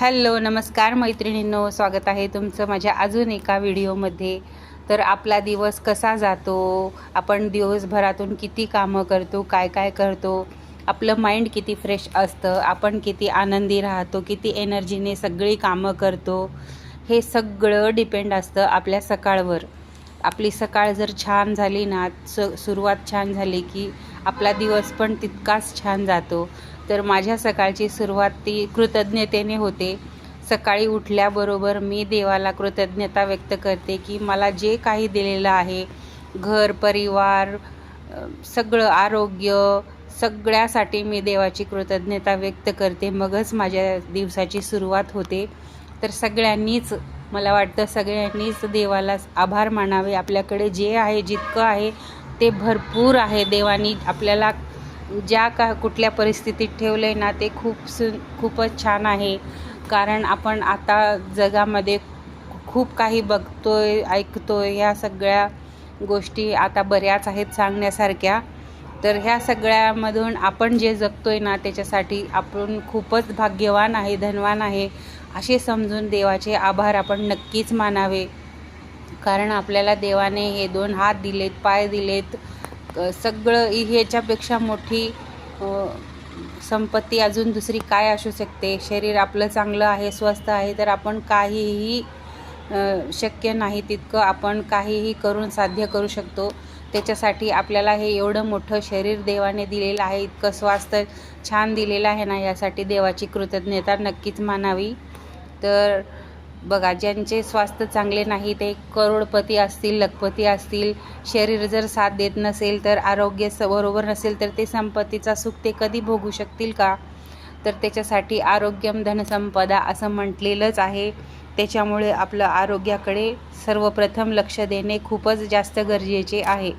Hello नमस्कार मैत्रिणींनो, स्वागत आहे तुमचं माझ्या अजून एका व्हिडिओमध्ये। तर आपला दिवस कसा जातो, आपण दिवसभरातून किती कामं करतो, काय काय करतो, आपलं माइंड किती फ्रेश असतं, आपण किती आनंदी राहतो, किती एनर्जीने सगळी कामं करतो, हे सगळं डिपेंड असतं आपल्या सकाळवर। आपली सकाळ जर छान झाली ना, सुरुवात छान झाली की आपला दिवस पण तितकाच छान जातो। तर माझ्या सकाळची सुरुवात ती कृतज्ञतेने होते। सकाळी उठल्याबरोबर मी देवाला कृतज्ञता व्यक्त करते की मला जे काही दिलेलं आहे, घर परिवार सगळं, आरोग्य, सगळ्यासाठी मी देवाची कृतज्ञता व्यक्त करते, मगच माझ्या दिवसाची सुरुवात होते। तर सगळ्यांनीच, मला वाटतं सगळ्यांनीच देवाला आभार मानावे। आपल्याकडे जे आहे, जितकं आहे ते भरपूर आहे। देवानी आपल्याला ज्या कुठल्या परिस्थितीत ठेवलं आहे ना, ते खूपच छान आहे। कारण आपण आता जगामध्ये खूप काही बघतोय, ऐकतोय, ह्या सगळ्या गोष्टी आता बऱ्याच आहेत सांगण्यासारख्या। तर ह्या सगळ्यामधून आपण जे जगतोय ना, त्याच्यासाठी आपण खूपच भाग्यवान आहे, धनवान आहे, असे समजून देवाचे आभार आपण नक्कीच मानावे। कारण आपल्याला देवाने हे 2 हात दिलेत, पाय दिलेत, सगळं, ह्याच्यापेक्षा मोठी संपत्ती अजून दुसरी काय असू शकते। शरीर आपलं चांगलं आहे, स्वस्थ आहे, तर आपण काहीही शक्य नाही तितकं आपण काहीही करून साध्य करू शकतो। त्याच्यासाठी आपल्याला हे एवढं मोठं शरीर देवाने दिलेलं आहे, इतकं स्वास्थ्य छान दिलेलं आहे ना, यासाठी देवाची कृतज्ञता नक्कीच मानावी। तर बघा, ज्यांचे स्वास्थ्य चांगले नाही, ते करोडपती असतील, लखपती असतील, शरीर जर साथ देत नसेल, तर आरोग्य बरोबर नसेल, तर ते संपत्तीचा सुख ते कधी भोगू शकतील का? तर त्याच्यासाठी आरोग्यम धनसंपदा असं म्हटलेलंच आहे। त्याच्यामुळे आपलं आरोग्याकडे सर्वप्रथम लक्ष देणे खूपच जास्त गरजेचे आहे।